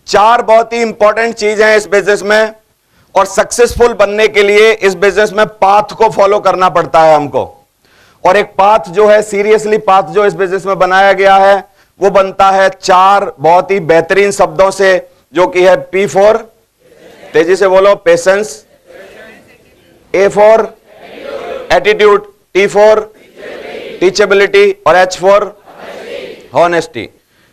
चार बहुत ही इंपॉर्टेंट चीज है इस बिजनेस में, और सक्सेसफुल बनने के लिए इस बिजनेस में पाथ को फॉलो करना पड़ता है हमको। और एक पाथ जो है, सीरियसली पाथ जो इस बिजनेस में बनाया गया है, वो बनता है चार बहुत ही बेहतरीन शब्दों से, जो कि है P फॉर, तेजी से बोलो, patience, A for attitude, T for teachability और H फॉर हॉनेस्टी।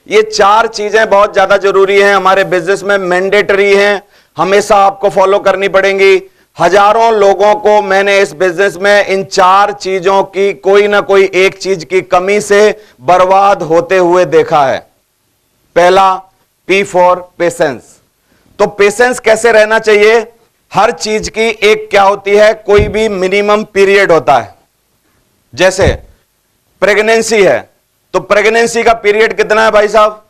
ये चार चीजें बहुत ज्यादा जरूरी हैं हमारे बिजनेस में, मैंडेटरी हैं, हमेशा आपको फॉलो करनी पड़ेंगी। हजारों लोगों को मैंने इस बिजनेस में इन चार चीजों की कोई ना कोई एक चीज की कमी से बर्बाद होते हुए देखा है। पहला P फॉर पेशेंस। तो पेशेंस कैसे रहना चाहिए? हर चीज की एक क्या होती है, कोई भी मिनिमम पीरियड होता है। जैसे प्रेगनेंसी है, तो प्रेगनेंसी का पीरियड कितना है भाई साहब?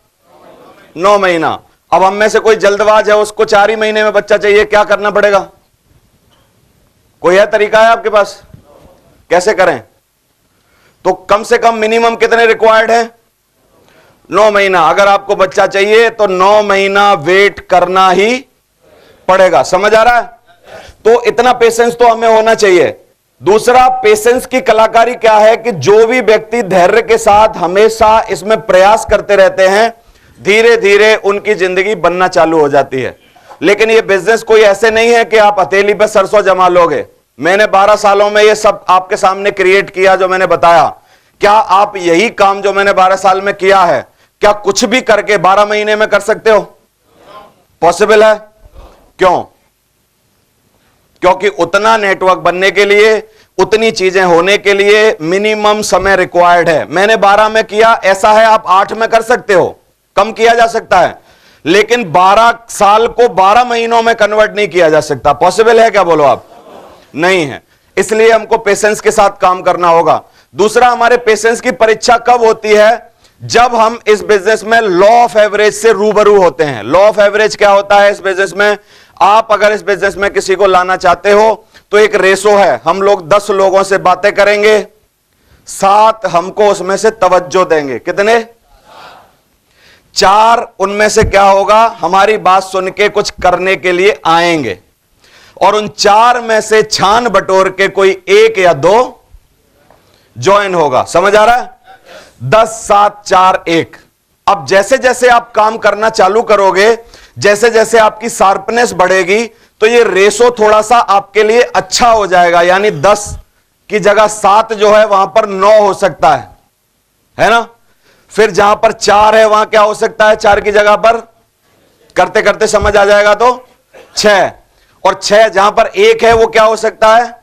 9 महीना। अब हम में से कोई जल्दबाज है, उसको 4 ही महीने में बच्चा चाहिए, क्या करना पड़ेगा? कोई है तरीका है आपके पास? कैसे करें? तो कम से कम मिनिमम कितने रिक्वायर्ड है? 9 महीना। अगर आपको बच्चा चाहिए तो 9 महीना वेट करना ही पड़ेगा। समझ आ रहा है? तो इतना पेशेंस तो हमें होना चाहिए। दूसरा, पेशेंस की कलाकारी क्या है कि जो भी व्यक्ति धैर्य के साथ हमेशा इसमें प्रयास करते रहते हैं, धीरे धीरे उनकी जिंदगी बनना चालू हो जाती है। लेकिन ये बिजनेस कोई ऐसे नहीं है कि आप हथेली पे सरसों जमा लोगे। मैंने 12 सालों में ये सब आपके सामने क्रिएट किया जो मैंने बताया। क्या आप यही काम जो मैंने 12 साल में किया है, क्या कुछ भी करके 12 महीने में कर सकते हो? पॉसिबल है? क्यों? क्योंकि उतना नेटवर्क बनने के लिए, उतनी चीजें होने के लिए मिनिमम समय रिक्वायर्ड है। मैंने 12 में किया, ऐसा है आप 8 में कर सकते हो, कम किया जा सकता है, लेकिन 12 साल को 12 महीनों में कन्वर्ट नहीं किया जा सकता। पॉसिबल है क्या? बोलो आप। नहीं है। इसलिए हमको पेशेंस के साथ काम करना होगा। दूसरा, हमारे पेशेंस की परीक्षा कब होती है? जब हम इस बिजनेस में लॉ ऑफ एवरेज से रूबरू होते हैं। लॉ ऑफ एवरेज क्या होता है इस बिजनेस में? आप अगर इस बिजनेस में किसी को लाना चाहते हो तो एक रेशो है, हम लोग 10 लोगों से बातें करेंगे, 7 हमको उसमें से तवज्जो देंगे। कितने? 4 उनमें से क्या होगा, हमारी बात सुन के कुछ करने के लिए आएंगे, और उन 4 में से छान बटोर के कोई 1 या 2 ज्वाइन होगा। समझ आ रहा है? 10, 7, 4, 1। अब जैसे जैसे आप काम करना चालू करोगे, जैसे जैसे आपकी शार्पनेस बढ़ेगी, तो ये रेशो थोड़ा सा आपके लिए अच्छा हो जाएगा। यानी 10 की जगह 7 जो है वहां पर 9 हो सकता है ना? फिर जहां पर 4 है वहां क्या हो सकता है? 4 की जगह पर करते करते समझ आ जाएगा तो 6, और 6 जहां पर 1 है वो क्या हो सकता है?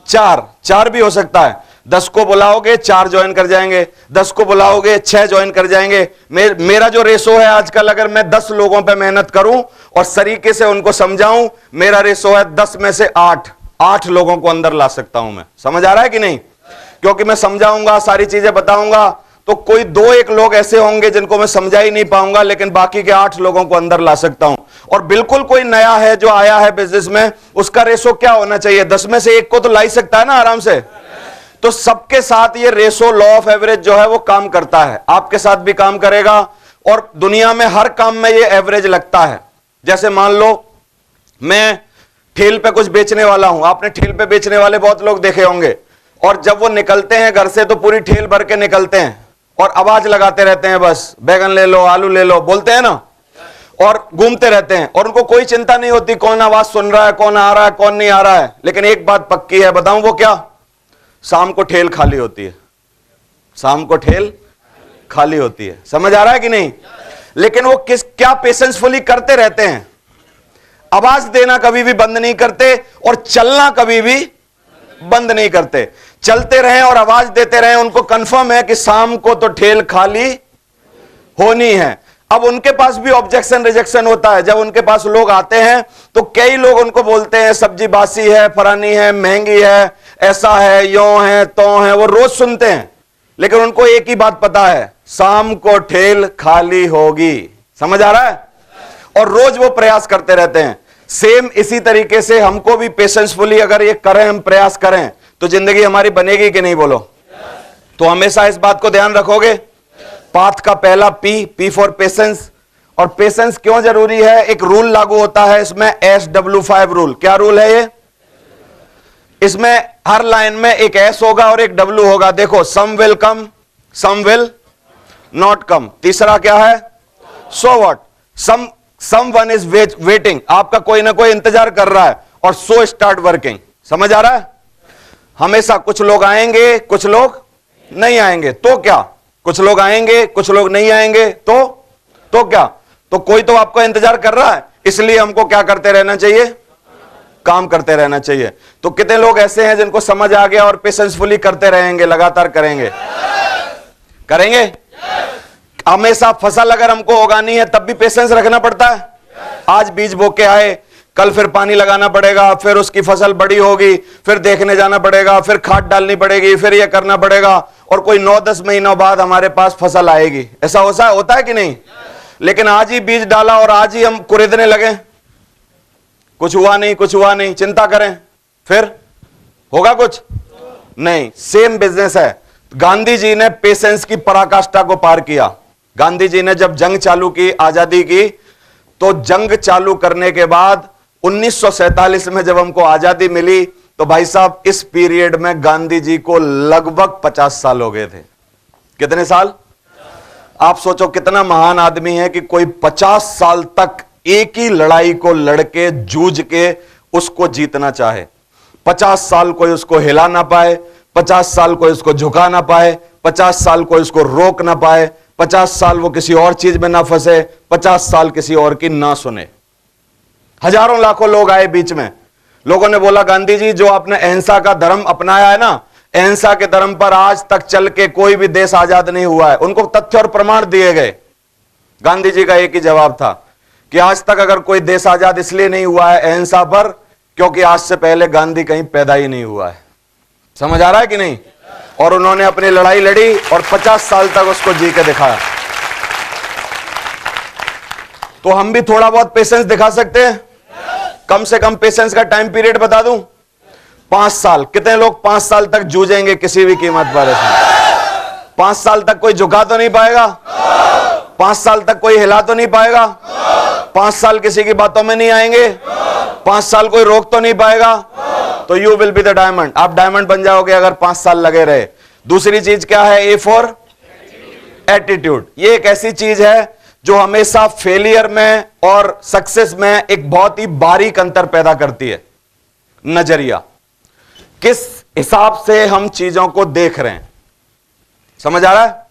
4 भी हो सकता है। 10 को बुलाओगे 4 ज्वाइन कर जाएंगे, 10 को बुलाओगे 6 ज्वाइन कर जाएंगे। मेरा जो रेशो है आजकल, अगर मैं 10 लोगों पे मेहनत करूं और सरीके से उनको समझाऊं, मेरा रेशो है 10 में से 8 लोगों को अंदर ला सकता हूं मैं। समझ आ रहा है कि नहीं? क्योंकि मैं समझाऊंगा, सारी चीजें बताऊंगा, तो कोई 2-1 लोग ऐसे होंगे जिनको मैं समझा ही नहीं पाऊंगा, लेकिन बाकी के 8 लोगों को अंदर ला सकता हूं। और बिल्कुल कोई नया है जो आया है बिजनेस में, उसका रेशो क्या होना चाहिए? 10 में से 1 को तो ला ही सकता है ना आराम से। तो सबके साथ ये रेशो, लॉ ऑफ एवरेज जो है वो काम करता है, आपके साथ भी काम करेगा, और दुनिया में हर काम में ये एवरेज लगता है। जैसे मान लो मैं ठेल पे कुछ बेचने वाला हूं, आपने ठेल पे बेचने वाले बहुत लोग देखे होंगे, और जब वो निकलते हैं घर से तो पूरी ठेल भर के निकलते हैं और आवाज लगाते रहते हैं, बस बैगन ले लो, आलू ले लो, बोलते हैं ना, और घूमते रहते हैं, और उनको कोई चिंता नहीं होती कौन आवाज सुन रहा है, कौन आ रहा है, कौन नहीं आ रहा है। लेकिन एक बात पक्की है, बताऊं वो क्या? शाम को ठेल खाली होती है। शाम को ठेल खाली होती है। समझ आ रहा है कि नहीं? लेकिन वो क्या पेशेंसफुली करते रहते हैं, आवाज देना कभी भी बंद नहीं करते, और चलना कभी भी बंद नहीं करते। चलते रहें और आवाज देते रहें। उनको कंफर्म है कि शाम को तो ठेल खाली होनी है। अब उनके पास भी ऑब्जेक्शन रिजेक्शन होता है। जब उनके पास लोग आते हैं तो कई लोग उनको बोलते हैं सब्जी बासी है, फरानी है, महंगी है, ऐसा है, यों है, त्यों है, वो रोज सुनते हैं। लेकिन उनको एक ही बात पता है, शाम को ठेल खाली होगी। समझ आ रहा है? और रोज वो प्रयास करते रहते हैं। सेम इसी तरीके से हमको भी पेशेंसफुली अगर ये करें, हम प्रयास करें, तो जिंदगी हमारी बनेगी कि नहीं? बोलो। तो हमेशा इस बात को ध्यान रखोगे। पाथ का पहला P फॉर पेशेंस, और पेशेंस क्यों जरूरी है? एक रूल लागू होता है इसमें, SW5 रूल। क्या रूल है ये? इसमें हर लाइन में एक S होगा और एक W होगा। देखो, some will come, some will not come. तीसरा क्या है? So what, someone is waiting, आपका कोई ना कोई इंतजार कर रहा है, और सो स्टार्ट वर्किंग। समझ आ रहा है? हमेशा कुछ लोग आएंगे, कुछ लोग नहीं आएंगे, तो क्या? कुछ लोग आएंगे, कुछ लोग नहीं आएंगे, तो क्या? तो कोई तो आपका इंतजार कर रहा है, इसलिए हमको क्या करते रहना चाहिए? काम करते रहना चाहिए। तो कितने लोग ऐसे हैं जिनको समझ आ गया और पेशेंसफुली करते रहेंगे, लगातार करेंगे? करेंगे? हमेशा फसल अगर हमको उगानी है तब भी पेशेंस रखना पड़ता है। आज बीज बो के आए, कल फिर पानी लगाना पड़ेगा, फिर उसकी फसल बड़ी होगी, फिर देखने जाना पड़ेगा, फिर खाद डालनी पड़ेगी, फिर यह करना पड़ेगा, और कोई 9-10 महीनों बाद हमारे पास फसल आएगी। ऐसा होता है कि नहीं? लेकिन आज ही बीज डाला और आज ही हम कुरेदने लगे, कुछ हुआ नहीं, कुछ हुआ नहीं, चिंता करें, फिर होगा कुछ नहीं। सेम बिजनेस है। गांधी जी ने पेशेंस की पराकाष्ठा को पार किया। गांधी जी ने जब जंग चालू की, आजादी की, तो जंग चालू करने के बाद 1947 में जब हमको आजादी मिली, तो भाई साहब इस पीरियड में गांधी जी को लगभग 50 साल हो गए थे। कितने साल? आप सोचो कितना महान आदमी है कि कोई 50 साल तक एक ही लड़ाई को लड़के जूझ के उसको जीतना चाहे। 50 साल कोई उसको हिला ना पाए, 50 साल कोई उसको झुका ना पाए, 50 साल कोई उसको रोक ना पाए, 50 साल वो किसी और चीज में ना फंसे, 50 साल किसी और की ना सुने। हजारों लाखों लोग आए बीच में, लोगों ने बोला गांधी जी जो आपने अहिंसा का धर्म अपनाया है ना, अहिंसा के धर्म पर आज तक चल के कोई भी देश आजाद नहीं हुआ है। उनको तथ्य और प्रमाण दिए गए। गांधी जी का एक ही जवाब था कि आज तक अगर कोई देश आजाद इसलिए नहीं हुआ है अहिंसा पर, क्योंकि आज से पहले गांधी कहीं पैदा ही नहीं हुआ है। समझ आ रहा है कि नहीं? और उन्होंने अपनी लड़ाई लड़ी और 50 साल तक उसको जी के दिखाया। तो हम भी थोड़ा बहुत पेशेंस दिखा सकते हैं। कम से कम पेशेंस का टाइम पीरियड बता दूं, 5 साल। कितने लोग 5 साल तक जूझेंगे किसी भी कीमत पर? 5 साल तक कोई झुका तो नहीं पाएगा, 5 साल तक कोई हिला तो नहीं पाएगा, 5 साल किसी की बातों में नहीं आएंगे, 5 साल कोई रोक तो नहीं पाएगा, तो you will be the diamond. आप डायमंड बन जाओगे अगर 5 साल लगे रहे। दूसरी चीज क्या है? A for attitude. ये एक ऐसी चीज है जो हमेशा फेलियर में और सक्सेस में एक बहुत ही बारीक अंतर पैदा करती है। नजरिया, किस हिसाब से हम चीजों को देख रहे हैं। समझ आ रहा है?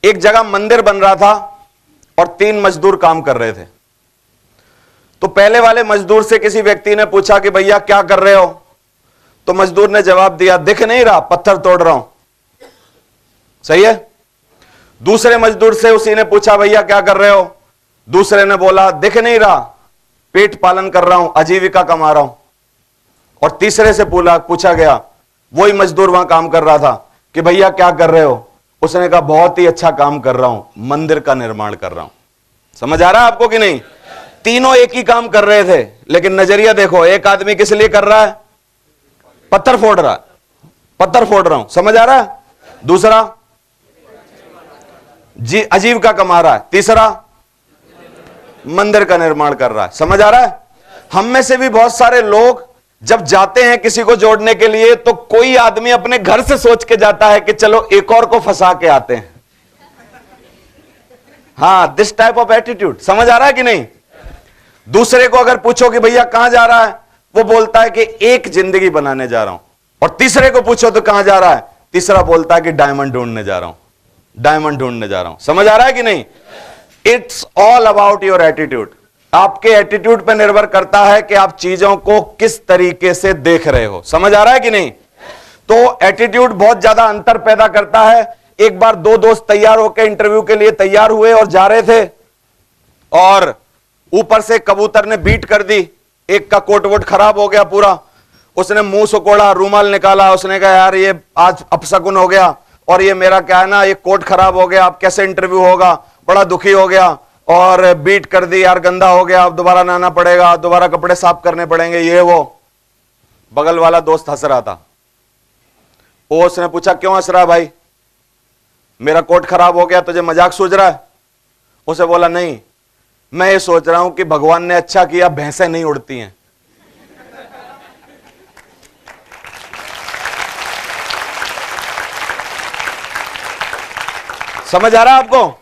एक जगह मंदिर बन रहा था और 3 मजदूर काम कर रहे थे। तो पहले वाले मजदूर से किसी व्यक्ति ने पूछा कि भैया क्या कर रहे हो? तो मजदूर ने जवाब दिया, दिख नहीं रहा, पत्थर तोड़ रहा हूं। सही है। दूसरे मजदूर से उसी ने पूछा, भैया क्या कर रहे हो? दूसरे ने बोला, दिख नहीं रहा, पेट पालन कर रहा हूं, आजीविका कमा रहा हूं। और तीसरे से पूछा गया, वही मजदूर वहां काम कर रहा था, कि भैया क्या कर रहे हो? उसने कहा, बहुत ही अच्छा काम कर रहा हूं, मंदिर का निर्माण कर रहा हूं। समझ आ रहा है आपको कि नहीं? तीनों एक ही काम कर रहे थे, लेकिन नजरिया देखो। एक आदमी किस लिए कर रहा है? पत्थर फोड़ रहा है, पत्थर फोड़ रहा हूं। समझ आ रहा है? दूसरा जी आजीविका कमा रहा है, तीसरा मंदिर का निर्माण कर रहा है। समझ आ रहा है? हम में से भी बहुत सारे लोग जब जाते हैं किसी को जोड़ने के लिए, तो कोई आदमी अपने घर से सोच के जाता है कि चलो एक और को फंसा के आते हैं। हाँ, दिस टाइप ऑफ एटीट्यूड। समझ आ रहा है कि नहीं? दूसरे को अगर पूछो कि भैया कहां जा रहा है, वो बोलता है कि एक जिंदगी बनाने जा रहा हूं। और तीसरे को पूछो तो कहां जा रहा है, तीसरा बोलता है कि डायमंड ढूंढने जा रहा हूं, डायमंड ढूंढने जा रहा हूं। समझ आ रहा है कि नहीं? It's all about your attitude. आपके एटीट्यूड पर निर्भर करता है कि आप चीजों को किस तरीके से देख रहे हो। समझ आ रहा है कि नहीं? तो एटीट्यूड बहुत ज्यादा अंतर पैदा करता है। एक बार 2 दोस्त तैयार होकर इंटरव्यू के लिए तैयार हुए और जा रहे थे, और ऊपर से कबूतर ने बीट कर दी। एक का कोट वोट खराब हो गया पूरा, उसने मुंह सुकोड़ा, रूमाल निकाला, उसने कहा यार ये आज अपशकुन हो गया, और ये मेरा क्या है ना, ये कोट खराब हो गया, अब कैसे इंटरव्यू होगा। बड़ा दुखी हो गया और बीट कर दी, यार गंदा हो गया, अब दोबारा नहाना पड़ेगा, दोबारा कपड़े साफ करने पड़ेंगे, ये वो। बगल वाला दोस्त हंस रहा था। वो उसने पूछा, क्यों हंस रहा भाई? मेरा कोट खराब हो गया, तुझे मजाक सूझ रहा है? उसे बोला, नहीं, मैं ये सोच रहा हूं कि भगवान ने अच्छा किया भैंसें नहीं उड़ती हैं। समझ आ रहा है आपको?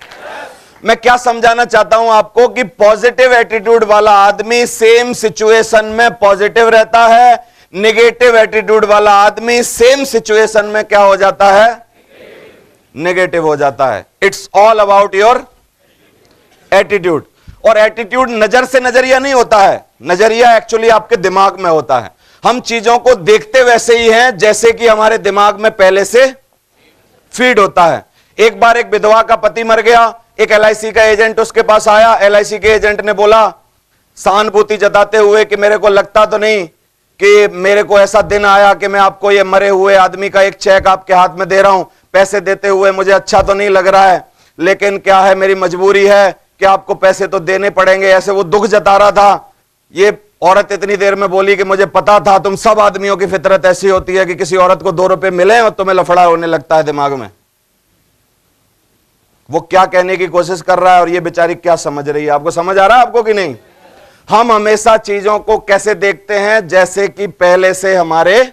मैं क्या समझाना चाहता हूं आपको कि पॉजिटिव एटीट्यूड वाला आदमी सेम सिचुएशन में पॉजिटिव रहता है, नेगेटिव एटीट्यूड वाला आदमी सेम सिचुएशन में क्या हो जाता है? नेगेटिव हो जाता है। It's all about your attitude. और एटीट्यूड नजर से नजरिया नहीं होता है, नजरिया एक्चुअली आपके दिमाग में होता है। हम चीजों को देखते वैसे ही हैं जैसे कि हमारे दिमाग में पहले से फीड होता है। एक बार एक विधवा का पति मर गया, एक एलआईसी का एजेंट उसके पास आया। एलआईसी के एजेंट ने बोला सहानुभूति जताते हुए कि मेरे को लगता तो नहीं कि मेरे को ऐसा दिन आया कि मैं आपको ये मरे हुए आदमी का एक चेक आपके हाथ में दे रहा हूं, पैसे देते हुए मुझे अच्छा तो नहीं लग रहा है, लेकिन क्या है मेरी मजबूरी है कि आपको पैसे तो देने पड़ेंगे। ऐसे वो दुख जता रहा था। ये औरत इतनी देर में बोली कि मुझे पता था, तुम सब आदमियों की फितरत ऐसी होती है कि किसी औरत को 2 रुपए मिले और तुम्हें लफड़ा होने लगता है दिमाग में। वो क्या कहने की कोशिश कर रहा है और ये बेचारी क्या समझ रही है? आपको समझ आ रहा है आपको कि नहीं? हम हमेशा चीजों को कैसे देखते हैं? जैसे कि पहले से हमारे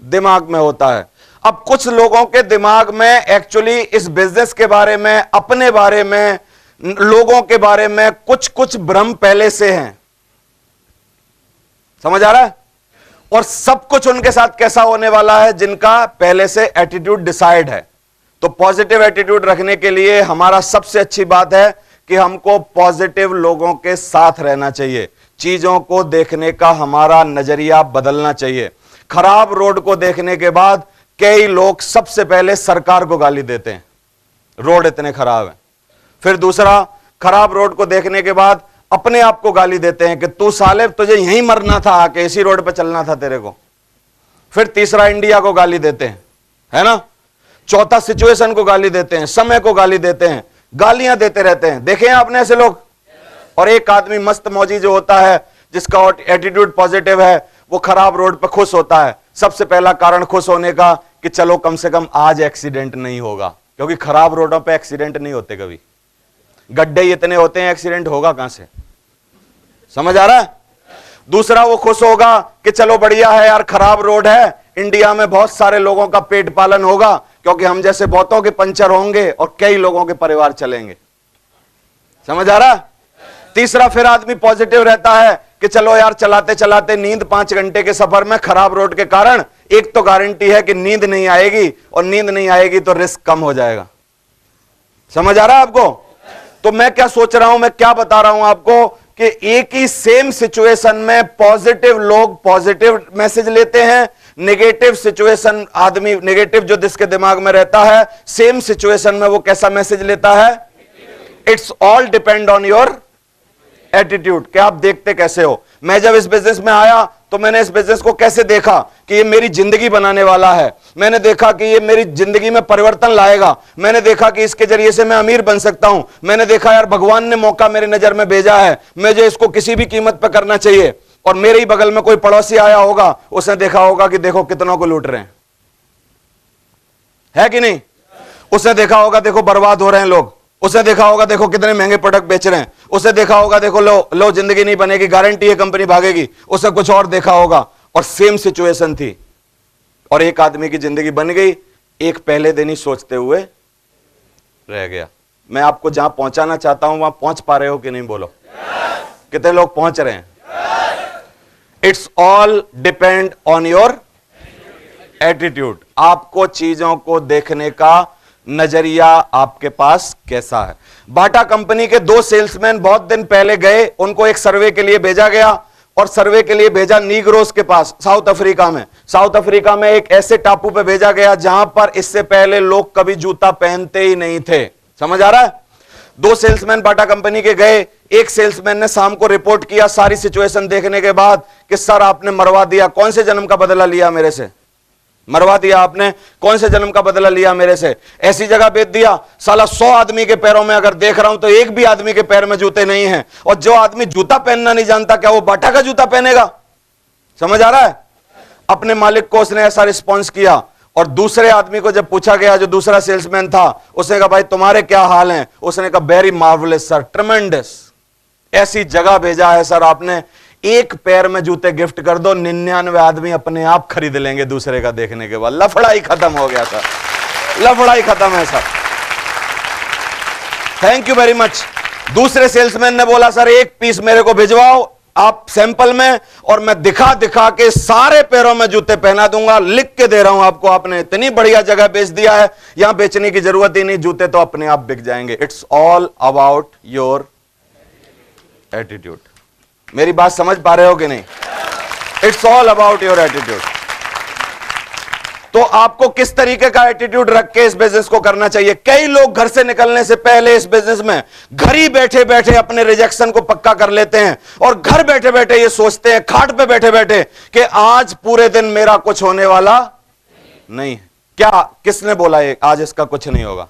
दिमाग में होता है। अब कुछ लोगों के दिमाग में एक्चुअली इस बिजनेस के बारे में, अपने बारे में, लोगों के बारे में कुछ कुछ भ्रम पहले से हैं। समझ आ रहा है? और सब कुछ उनके साथ कैसा होने वाला है जिनका पहले से एटीट्यूड डिसाइड है। तो पॉजिटिव एटीट्यूड रखने के लिए हमारा सबसे अच्छी बात है कि हमको पॉजिटिव लोगों के साथ रहना चाहिए। चीजों को देखने का हमारा नजरिया बदलना चाहिए। खराब रोड को देखने के बाद कई लोग सबसे पहले सरकार को गाली देते हैं, रोड इतने खराब है। फिर दूसरा, खराब रोड को देखने के बाद अपने आप को गाली देते हैं कि तू साले तुझे यहीं मरना था, आके इसी रोड पे चलना था तेरे को। फिर तीसरा, इंडिया को गाली देते हैं, है ना। चौथा, सिचुएशन को गाली देते हैं, समय को गाली देते हैं, गालियां देते रहते हैं। देखे हैं आपने ऐसे लोग? और एक आदमी मस्त मौजी जो होता है, जिसका एटीट्यूड पॉजिटिव है, वो खराब रोड पे खुश होता है। सबसे पहला कारण खुश होने का कि चलो कम से कम आज एक्सीडेंट नहीं होगा, क्योंकि खराब रोडों पे एक्सीडेंट नहीं होते कभी। गड्ढे इतने होते हैं, एक्सीडेंट होगा कहां से? समझ आ रहा है? दूसरा, वो खुश होगा कि चलो बढ़िया है यार, खराब रोड है, इंडिया में बहुत सारे लोगों का पेट पालन होगा, क्योंकि हम जैसे बहुतों के पंचर होंगे और कई लोगों के परिवार चलेंगे। समझ आ रहा है? तीसरा, फिर आदमी पॉजिटिव रहता है कि चलो यार, चलाते चलाते नींद 5 घंटे के सफर में खराब रोड के कारण एक तो गारंटी है कि नींद नहीं आएगी, और नींद नहीं आएगी तो रिस्क कम हो जाएगा। समझ आ रहा है आपको? तो मैं क्या सोच रहा हूं, मैं क्या बता रहा हूं आपको कि एक ही सेम सिचुएशन में पॉजिटिव लोग पॉजिटिव मैसेज लेते हैं, नेगेटिव सिचुएशन आदमी, नेगेटिव जो जिसके दिमाग में रहता है, सेम सिचुएशन में वो कैसा मैसेज लेता है? It's all depend on your attitude, कि आप देखते कैसे हो। मैं जब इस बिजनेस में आया तो मैंने इस बिजनेस को कैसे देखा कि ये मेरी जिंदगी बनाने वाला है। मैंने देखा कि ये मेरी जिंदगी में परिवर्तन लाएगा। मैंने देखा कि इसके जरिए से मैं अमीर बन सकता हूं। मैंने देखा यार, भगवान ने मौका मेरे नजर में भेजा है, मुझे इसको किसी भी कीमत पर करना चाहिए। और मेरे ही बगल में कोई पड़ोसी आया होगा, उसने देखा होगा कि देखो कितनों को लूट रहे हैं, है कि नहीं? उसने देखा होगा देखो बर्बाद हो रहे हैं लोग। उसने देखा होगा देखो कितने महंगे प्रोडक्ट बेच रहे हैं। उसने देखा होगा देखो लो जिंदगी नहीं बनेगी, गारंटी है कंपनी भागेगी। उसने कुछ और देखा होगा, और सेम सिचुएशन थी, और एक आदमी की जिंदगी बन गई, एक पहले दिन ही सोचते हुए रह गया। मैं आपको जहां पहुंचाना चाहता हूं वहां पहुंच पा रहे हो कि नहीं? बोलो, कितने लोग पहुंच रहे हैं? It's all depend on your attitude. आपको चीजों को देखने का नजरिया आपके पास कैसा है? बाटा कंपनी के 2 सेल्समैन बहुत दिन पहले गए, उनको एक सर्वे के लिए भेजा गया, और सर्वे के लिए भेजा नीग्रोस के पास, साउथ अफ्रीका में। साउथ अफ्रीका में एक ऐसे टापू पे भेजा गया जहां पर इससे पहले लोग कभी जूता पहनते ही नहीं थे। समझ आ रहा है? 2 सेल्समैन बाटा कंपनी के गए। एक सेल्समैन ने शाम को रिपोर्ट किया सारी सिचुएशन देखने के बाद कि सर आपने मरवा दिया, कौन से जन्म का बदला लिया मेरे से? मरवा दिया आपने, कौन से जन्म का बदला लिया मेरे से? ऐसी जगह बेच दिया, साला 100 आदमी के पैरों में अगर देख रहा हूं तो एक भी आदमी के पैर में जूते नहीं हैं। और जो आदमी जूता पहनना नहीं जानता, क्या वो बाटा का जूता पहनेगा? समझ आ रहा है? अपने मालिक को उसने ऐसा रिस्पॉन्स किया। और दूसरे आदमी को जब पूछा गया, जो दूसरा सेल्समैन था, उसने कहा भाई तुम्हारे क्या हाल हैं? उसने कहा वेरी मार्वलस सर, ट्रेमेंडस। ऐसी जगह भेजा है सर आपने, एक पैर में जूते गिफ्ट कर दो, 99 आदमी अपने आप खरीद लेंगे दूसरे का देखने के बाद। लफड़ा ही खत्म हो गया सर, लफड़ा ही खत्म है sir. Thank you very much. दूसरे सेल्समैन ने बोला सर एक पीस मेरे को भिजवाओ आप सैंपल में, और मैं दिखा दिखा के सारे पैरों में जूते पहना दूंगा, लिख के दे रहा हूं आपको, आपने इतनी बढ़िया जगह बेच दिया है, यहां बेचने की जरूरत ही नहीं, जूते तो अपने आप बिक जाएंगे। It's all about your attitude. मेरी बात समझ पा रहे हो कि नहीं? It's all about your attitude. तो आपको किस तरीके का एटीट्यूड रख के इस बिजनेस को करना चाहिए? कई लोग घर से निकलने से पहले इस बिजनेस में घर ही बैठे बैठे अपने रिजेक्शन को पक्का कर लेते हैं, और घर बैठे बैठे ये सोचते हैं, खाट पे बैठे बैठे, कि आज पूरे दिन मेरा कुछ होने वाला नहीं है। क्या किसने बोला ये आज इसका कुछ नहीं होगा?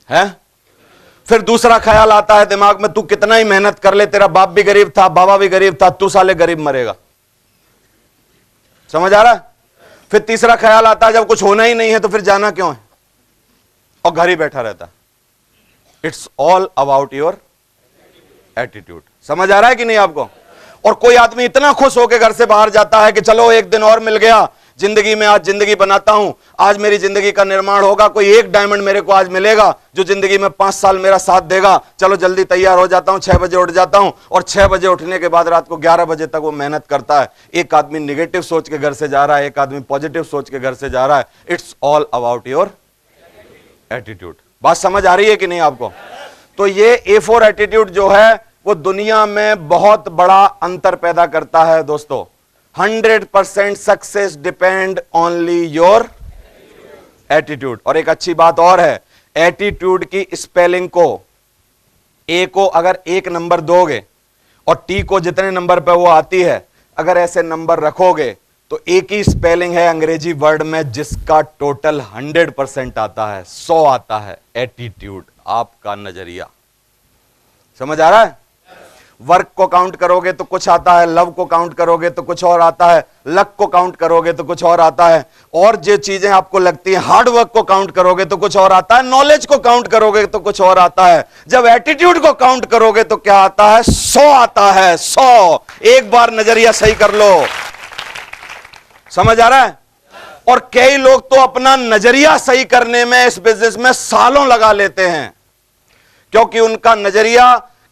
है? फिर दूसरा ख्याल आता है दिमाग में, तू कितना ही मेहनत कर ले, तेरा बाप भी गरीब था, बाबा भी गरीब था, तू साले गरीब मरेगा। समझ आ रहा है? फिर तीसरा ख्याल आता है, जब कुछ होना ही नहीं है तो फिर जाना क्यों है, और घर ही बैठा रहता। It's all about your attitude. समझ आ रहा है कि नहीं आपको? और कोई आदमी इतना खुश होकर घर से बाहर जाता है कि चलो एक दिन और मिल गया जिंदगी में, आज जिंदगी बनाता हूं, आज मेरी जिंदगी का निर्माण होगा, कोई एक डायमंड मेरे को आज मिलेगा जो जिंदगी में 5 साल मेरा साथ देगा, चलो जल्दी तैयार हो जाता हूं, 6 बजे उठ जाता हूं, और 6 बजे उठने के बाद रात को 11 बजे तक वो मेहनत करता है। एक आदमी निगेटिव सोच के घर से जा रहा है, एक आदमी पॉजिटिव सोच के घर से जा रहा है। It's all about your attitude. बात समझ आ रही है कि नहीं आपको? तो ये A4 एटीट्यूड जो है वो दुनिया में बहुत बड़ा अंतर पैदा करता है दोस्तों। 100% success depend only your attitude. और एक अच्छी बात और है, एटीट्यूड की स्पेलिंग को, ए को अगर 1 नंबर दोगे और टी को जितने नंबर पे वो आती है, अगर ऐसे नंबर रखोगे तो एक ही स्पेलिंग है अंग्रेजी वर्ड में जिसका टोटल 100% आता है, 100 आता है। एटीट्यूड, आपका नजरिया। समझ आ रहा है? वर्क को काउंट करोगे तो कुछ आता है, लव को काउंट करोगे तो कुछ और आता है, लक को काउंट करोगे तो कुछ और आता है, और जो चीजें आपको लगती हैं, हार्ड वर्क को काउंट करोगे तो कुछ और आता है, नॉलेज को काउंट करोगे तो कुछ और आता है। जब एटीट्यूड को काउंट करोगे तो क्या आता है? 100 आता है, 100। एक बार नजरिया सही कर लो। समझ आ रहा है? और कई लोग तो अपना नजरिया सही करने में इस बिजनेस में सालों लगा लेते हैं, क्योंकि उनका नजरिया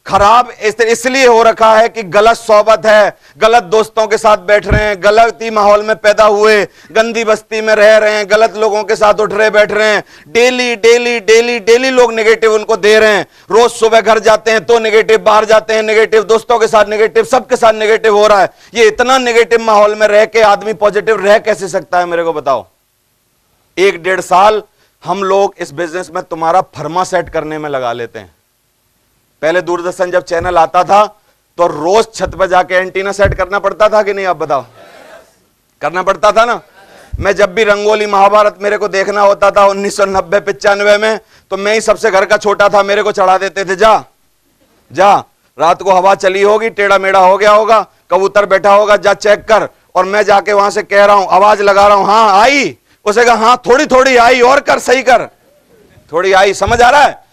खराब इसलिए हो रखा है कि गलत सोबत है, गलत दोस्तों के साथ बैठ रहे हैं, गलत ही माहौल में पैदा हुए, गंदी बस्ती में रह रहे हैं, गलत लोगों के साथ उठ रहे बैठ रहे हैं, डेली डेली डेली डेली लोग नेगेटिव उनको दे रहे हैं। रोज सुबह घर जाते हैं तो नेगेटिव, बाहर जाते हैं नेगेटिव, दोस्तों के साथ नेगेटिव, सबके साथ नेगेटिव हो रहा है। ये इतना नेगेटिव माहौल में रह के आदमी पॉजिटिव रह कैसे सकता है? मेरे को बताओ। 1-1.5 साल हम लोग इस बिजनेस में तुम्हारा फर्मा सेट करने में लगा लेते हैं। पहले दूरदर्शन जब चैनल आता था तो रोज छत पर जाके एंटीना सेट करना पड़ता था कि नहीं? आप बताओ। करना पड़ता था ना। मैं जब भी रंगोली महाभारत मेरे को देखना होता था 1990-95 में, तो मैं ही सबसे घर का छोटा था, मेरे को चढ़ा देते थे, जा जा रात को हवा चली होगी, टेढ़ा मेढ़ा हो गया होगा, कबूतर बैठा होगा, जा चेक कर। और मैं जाके वहां से कह रहा हूं, आवाज लगा रहा हूं, हाँ आई? उसे कहा हाँ थोड़ी थोड़ी आई, और कर, सही कर, थोड़ी आई। समझ आ रहा है?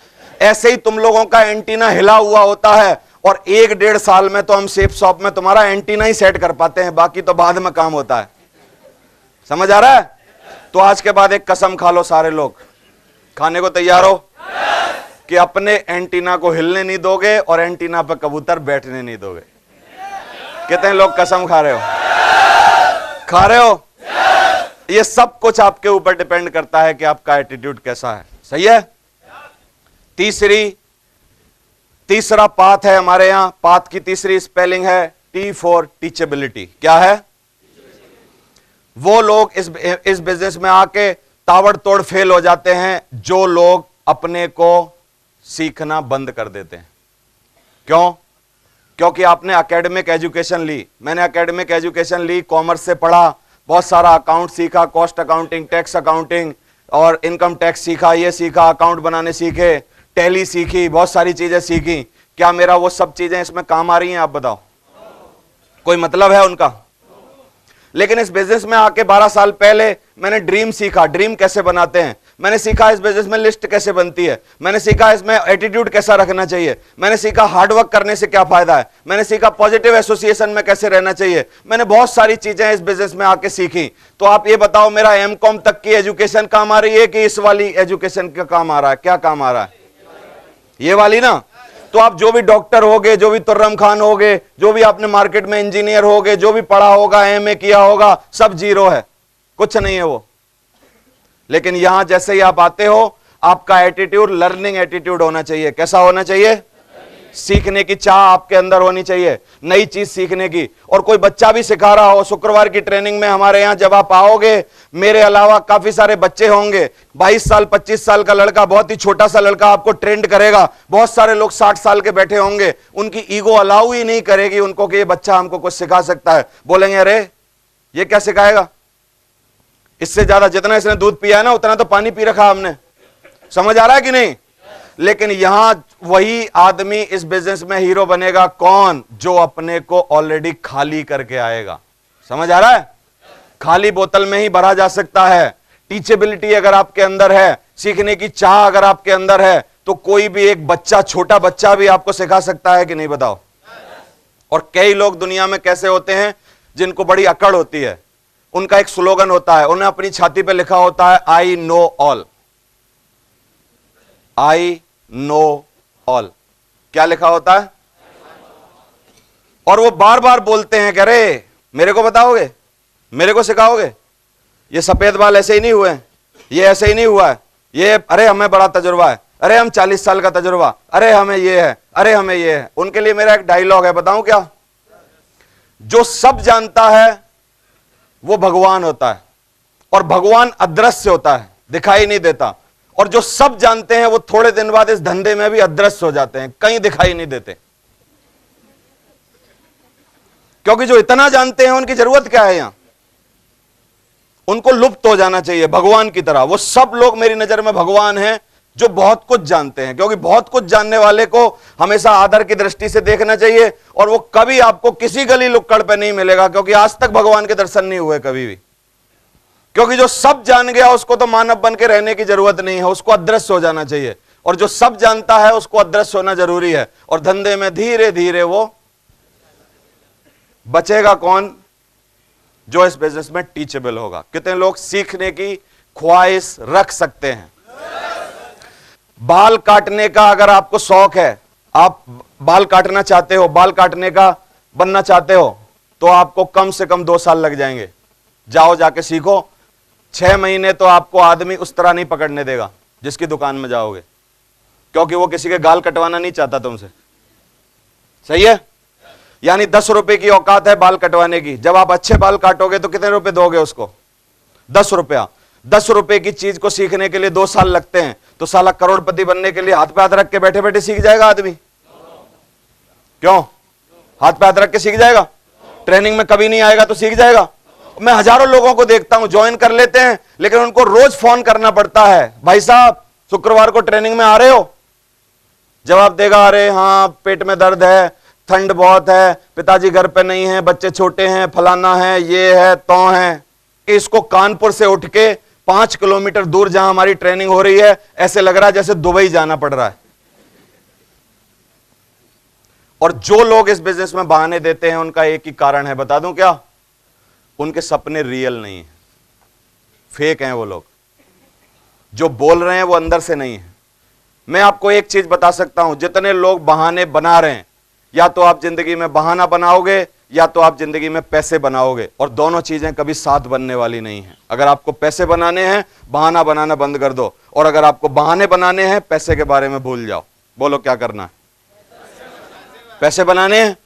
ऐसे ही तुम लोगों का एंटीना हिला हुआ होता है, और 1-1.5 साल में तो हम सेफ शॉप में तुम्हारा एंटीना ही सेट कर पाते हैं, बाकी तो बाद में काम होता है। समझ आ रहा है? तो आज के बाद एक कसम खा लो सारे लोग, खाने को तैयार हो कि अपने एंटीना को हिलने नहीं दोगे और एंटीना पर कबूतर बैठने नहीं दोगे। कितने लोग कसम खा रहे हो? खा रहे हो? ये सब कुछ आपके ऊपर डिपेंड करता है कि आपका एटीट्यूड कैसा है। सही है? तीसरा पाथ है हमारे यहां। पाथ की तीसरी स्पेलिंग है T फॉर टीचेबिलिटी। क्या है? वो लोग इस बिजनेस में आके ताबड़तोड़ फेल हो जाते हैं जो लोग अपने को सीखना बंद कर देते हैं। क्यों? क्योंकि आपने एकेडमिक एजुकेशन ली, मैंने एकेडमिक एजुकेशन ली, कॉमर्स से पढ़ा, बहुत सारा अकाउंट सीखा, कॉस्ट अकाउंटिंग, टैक्स अकाउंटिंग और इनकम टैक्स सीखा, ये सीखा, अकाउंट बनाने सीखे, टैली सीखी, बहुत सारी चीजें सीखी। क्या मेरा वो सब चीजें इसमें काम आ रही हैं? आप बताओ। कोई मतलब है उनका? लेकिन इस बिजनेस में आके 12 साल पहले मैंने ड्रीम सीखा, ड्रीम कैसे बनाते हैं, मैंने सीखा इस बिजनेस में लिस्ट कैसे बनती है, मैंने सीखा इसमें एटीट्यूड कैसा रखना चाहिए, मैंने सीखा हार्डवर्क करने से क्या फायदा है, मैंने सीखा पॉजिटिव एसोसिएशन में कैसे रहना चाहिए, मैंने बहुत सारी चीजें इस बिजनेस में आके सीखी। तो आप ये बताओ, मेरा एमकॉम तक की एजुकेशन काम आ रही है कि इस वाली एजुकेशन का काम आ रहा है? क्या काम आ रहा है? ये वाली ना। तो आप जो भी डॉक्टर होगे, जो भी तुर्रम खान होगे, जो भी आपने मार्केट में इंजीनियर होगे, जो भी पढ़ा होगा, एमए किया होगा, सब जीरो है, कुछ नहीं है वो। लेकिन यहां जैसे ही आप आते हो, आपका एटीट्यूड लर्निंग एटीट्यूड होना चाहिए। कैसा होना चाहिए? सीखने की चाह आपके अंदर होनी चाहिए, नई चीज सीखने की। और कोई बच्चा भी सिखा रहा हो, शुक्रवार की ट्रेनिंग में हमारे यहां जब आप आओगे, मेरे अलावा काफी सारे बच्चे होंगे। 22 साल 25 साल का लड़का, बहुत ही छोटा सा लड़का आपको ट्रेंड करेगा। बहुत सारे लोग 60 साल के बैठे होंगे, उनकी ईगो अलाउ ही नहीं करेगी उनको कि ये बच्चा हमको कुछ सिखा सकता है। बोलेंगे अरे ये क्या सिखाएगा, इससे ज्यादा जितना इसने दूध पिया है ना, उतना तो पानी पी रखा हमने। समझ आ रहा है कि नहीं? लेकिन यहां वही आदमी इस बिजनेस में हीरो बनेगा। कौन? जो अपने को ऑलरेडी खाली करके आएगा। समझ आ रहा है? खाली बोतल में ही भरा जा सकता है। टीचेबिलिटी अगर आपके अंदर है, सीखने की चाह अगर आपके अंदर है, तो कोई भी एक बच्चा, छोटा बच्चा भी आपको सिखा सकता है कि नहीं? बताओ। और कई लोग दुनिया में कैसे होते हैं जिनको बड़ी अकड़ होती है, उनका एक स्लोगन होता है, उन्हें अपनी छाती पे लिखा होता है I know all. I know all क्या लिखा होता है? और वो बार बार बोलते हैं कि अरे मेरे को बताओगे, मेरे को सिखाओगे, ये सफेद बाल ऐसे ही नहीं हुए, ये ऐसे ही नहीं हुआ है, ये अरे हमें बड़ा तजुर्बा है, अरे हम 40 साल का तजुर्बा, अरे हमें ये है, अरे हमें ये है। उनके लिए मेरा एक डायलॉग है, बताऊं क्या? जो सब जानता है वो भगवान होता है, और भगवान अदृश्य होता है, दिखाई नहीं देता। और जो सब जानते हैं वो थोड़े दिन बाद इस धंधे में भी अदृश्य हो जाते हैं, कहीं दिखाई नहीं देते। क्योंकि जो इतना जानते हैं उनकी जरूरत क्या है? यहां उनको लुप्त हो जाना चाहिए भगवान की तरह। वो सब लोग मेरी नजर में भगवान हैं जो बहुत कुछ जानते हैं, क्योंकि बहुत कुछ जानने वाले को हमेशा आदर की दृष्टि से देखना चाहिए। और वो कभी आपको किसी गली लुक्कड़ पे नहीं मिलेगा, क्योंकि आज तक भगवान के दर्शन नहीं हुए कभी भी। क्योंकि जो सब जान गया उसको तो मानव बन के रहने की जरूरत नहीं है, उसको अदृश्य हो जाना चाहिए। और जो सब जानता है उसको अदृश्य होना जरूरी है। और धंधे में धीरे धीरे वो बचेगा कौन? जो इस बिजनेस में टीचेबल होगा। कितने लोग सीखने की ख्वाहिश रख सकते हैं? बाल काटने का अगर आपको शौक है, आप बाल काटना चाहते हो, बाल काटने का बनना चाहते हो, तो आपको कम से कम 2 साल लग जाएंगे। जाओ जाके सीखो। 6 महीने तो आपको आदमी उस तरह नहीं पकड़ने देगा जिसकी दुकान में जाओगे, क्योंकि वो किसी के गाल कटवाना नहीं चाहता तुमसे। सही है? यानी 10 रुपए की औकात है बाल कटवाने की। जब आप अच्छे बाल काटोगे तो कितने रुपए दोगे उसको? 10 रुपया। 10 रुपए की चीज को सीखने के लिए 2 साल लगते हैं, तो साला करोड़पति बनने के लिए हाथ पे हाथ रख के बैठे बैठे सीख जाएगा आदमी? क्यों? हाथ पे हाथ रख के सीख जाएगा? ट्रेनिंग में कभी नहीं आएगा तो सीख जाएगा? मैं हजारों लोगों को देखता हूं, ज्वाइन कर लेते हैं, लेकिन उनको रोज फोन करना पड़ता है, भाई साहब शुक्रवार को ट्रेनिंग में आ रहे हो? जवाब देगा, अरे हाँ पेट में दर्द है, ठंड बहुत है, पिताजी घर पे नहीं है, बच्चे छोटे हैं, फलाना है, ये है, तो है। इसको कानपुर से उठ के 5 किलोमीटर दूर जहां हमारी ट्रेनिंग हो रही है, ऐसे लग रहा है जैसे दुबई जाना पड़ रहा है। और जो लोग इस बिजनेस में बहाने देते हैं उनका एक ही कारण है, बता दूं क्या? उनके सपने रियल नहीं है, फेक हैं वो लोग। जो बोल रहे हैं वो अंदर से नहीं है। मैं आपको एक चीज बता सकता हूं, जितने लोग बहाने बना रहे हैं, या तो आप जिंदगी में बहाना बनाओगे या तो आप जिंदगी में पैसे बनाओगे, और दोनों चीजें कभी साथ बनने वाली नहीं है। अगर आपको पैसे बनाने हैं, बहाना बनाना बंद कर दो, और अगर आपको बहाने बनाने हैं, पैसे के बारे में भूल जाओ। बोलो क्या करना है? पैसे बनाने हैं।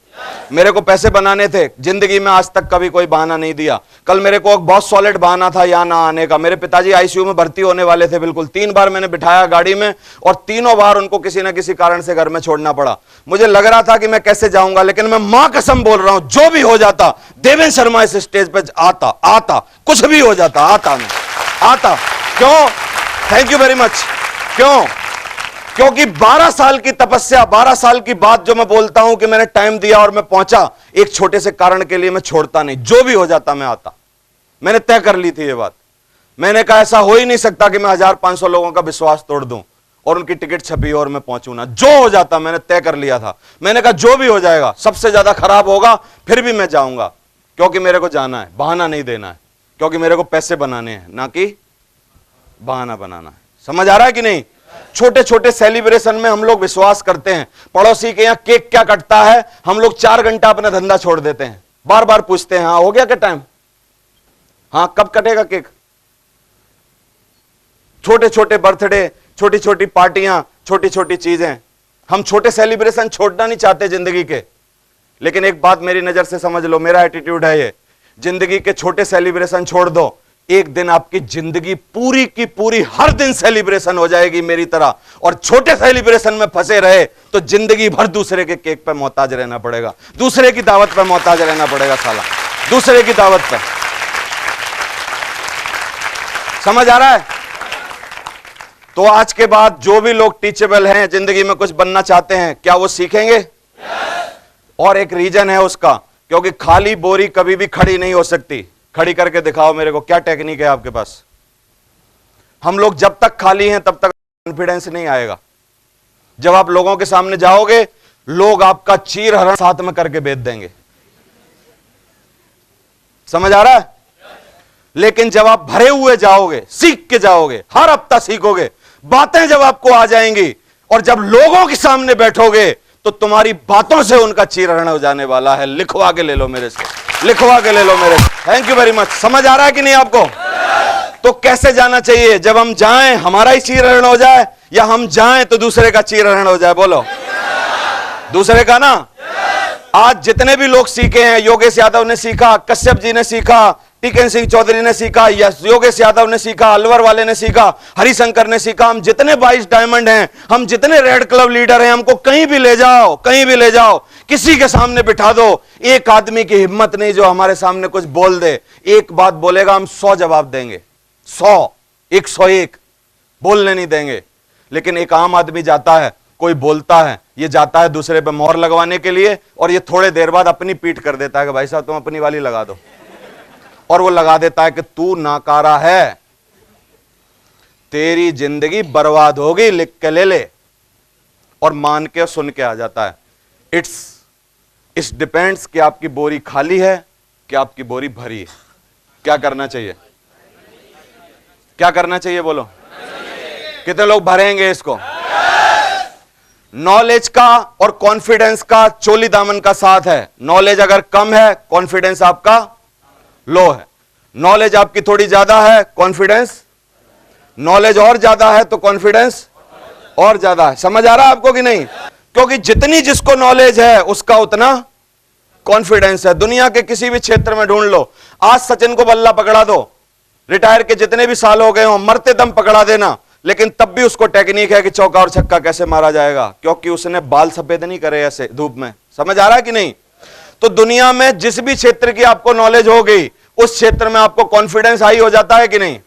मेरे को पैसे बनाने थे, जिंदगी में आज तक कभी कोई बहाना नहीं दिया। कल मेरे को एक बहुत सॉलिड बहाना था यहां ना आने का। मेरे पिताजी आईसीयू में भर्ती होने वाले थे, बिल्कुल 3 बार मैंने बिठाया गाड़ी में, और तीनों बार उनको किसी ना किसी कारण से घर में छोड़ना पड़ा। मुझे लग रहा था कि मैं कैसे जाऊंगा, लेकिन मैं मां कसम बोल रहा हूं, जो भी हो जाता, देवेंद्र शर्मा इस स्टेज पे आता, कुछ भी हो जाता, आता। क्यों? Thank you very much. क्यों? क्योंकि 12 साल की तपस्या, 12 साल की बात जो मैं बोलता हूं कि मैंने टाइम दिया और मैं पहुंचा, एक छोटे से कारण के लिए मैं छोड़ता नहीं। जो भी हो जाता मैं आता। मैंने तय कर ली थी ये बात। मैंने कहा ऐसा हो ही नहीं सकता कि मैं 1500 लोगों का विश्वास तोड़ दूं और उनकी टिकट छपी और मैं पहुंचू ना। जो हो जाता मैंने तय कर लिया था। मैंने कहा जो भी हो जाएगा, सबसे ज्यादा खराब होगा फिर भी मैं जाऊंगा, क्योंकि मेरे को जाना है, बहाना नहीं देना है, क्योंकि मेरे को पैसे बनाने हैं, ना कि बहाना बनाना है। समझ आ रहा है कि नहीं? छोटे छोटे सेलिब्रेशन में हम लोग विश्वास करते हैं। पड़ोसी के यहां केक क्या कटता है, हम लोग 4 घंटा अपना धंधा छोड़ देते हैं, बार बार पूछते हैं हाँ हो गया क्या टाइम, हाँ कब कटेगा केक। छोटे छोटे बर्थडे, छोटी छोटी पार्टियां, छोटी छोटी चीजें, हम छोटे सेलिब्रेशन छोड़ना नहीं चाहते जिंदगी के। लेकिन एक बात मेरी नजर से समझ लो, मेरा एटीट्यूड है ये, जिंदगी के छोटे सेलिब्रेशन छोड़ दो, एक दिन आपकी जिंदगी पूरी की पूरी हर दिन सेलिब्रेशन हो जाएगी मेरी तरह। और छोटे सेलिब्रेशन में फंसे रहे तो जिंदगी भर दूसरे के केक पे मोहताज रहना पड़ेगा, दूसरे की दावत पे मोहताज रहना पड़ेगा साला, दूसरे की दावत पे। समझ आ रहा है? तो आज के बाद जो भी लोग टीचेबल हैं, जिंदगी में कुछ बनना चाहते हैं, क्या वो सीखेंगे? और एक रीजन है उसका, क्योंकि खाली बोरी कभी भी खड़ी नहीं हो सकती। खड़ी करके दिखाओ मेरे को, क्या टेक्निक है आपके पास? हम लोग जब तक खाली हैं तब तक कॉन्फिडेंस नहीं आएगा। जब आप लोगों के सामने जाओगे, लोग आपका चीर हरण साथ में करके बेच देंगे। समझ आ रहा है? लेकिन जब आप भरे हुए जाओगे, सीख के जाओगे, हर हफ्ता सीखोगे, बातें जब आपको आ जाएंगी और जब लोगों के सामने बैठोगे तो तुम्हारी बातों से उनका चीरहरण हो जाने वाला है। लिखवा के ले लो मेरे से, लिखवा के ले लो मेरे से। Thank you very much. समझ आ रहा है कि नहीं आपको? तो कैसे जाना चाहिए? जब हम जाएं हमारा ही चीरहरण हो जाए, या हम जाएं तो दूसरे का चीरहरण हो जाए? बोलो दूसरे का ना। आज जितने भी लोग सीखे हैं, योगेश यादव ने सीखा, कश्यप जी ने सीखा, टीकन सिंह चौधरी ने सीखा, योगेश यादव ने सीखा, अलवर वाले ने सीखा, हरिशंकर ने सीखा, हम जितने 22 डायमंड हैं, हम जितने रेड क्लब लीडर हैं, हमको कहीं भी ले जाओ, कहीं भी ले जाओ, किसी के सामने बिठा दो, एक आदमी की हिम्मत नहीं जो हमारे सामने कुछ बोल दे। एक बात बोलेगा, हम 100 जवाब देंगे, 100, 101 बोलने नहीं देंगे। लेकिन एक आम आदमी जाता है, कोई बोलता है, ये जाता है दूसरे पे मोहर लगवाने के लिए, और ये थोड़े देर बाद अपनी पीठ कर देता है कि भाई साहब तुम अपनी वाली लगा दो, और वो लगा देता है कि तू नाकारा है, तेरी जिंदगी बर्बाद होगी, लिख के ले ले, और मान के सुन के आ जाता है। इट्स डिपेंड्स कि आपकी बोरी खाली है कि आपकी बोरी भरी है। क्या करना चाहिए? क्या करना चाहिए बोलो? कितने लोग भरेंगे इसको? नॉलेज का और कॉन्फिडेंस का चोली दामन का साथ है। नॉलेज अगर कम है, कॉन्फिडेंस आपका लो है। नॉलेज आपकी थोड़ी ज्यादा है, कॉन्फिडेंस, नॉलेज और ज्यादा है तो कॉन्फिडेंस और ज्यादा है। समझ आ रहा है आपको कि नहीं? क्योंकि जितनी जिसको नॉलेज है उसका उतना कॉन्फिडेंस है। दुनिया के किसी भी क्षेत्र में ढूंढ लो, आज सचिन को बल्ला पकड़ा दो, रिटायर के जितने भी साल हो गए हो, मरते दम पकड़ा देना, लेकिन तब भी उसको टेक्निक है कि चौका और छक्का कैसे मारा जाएगा, क्योंकि उसने बाल सफेद नहीं करे ऐसे धूप में। समझ आ रहा है कि नहीं? तो दुनिया में जिस भी क्षेत्र की आपको नॉलेज हो गई, उस क्षेत्र में आपको कॉन्फिडेंस हाई हो जाता है कि नहीं?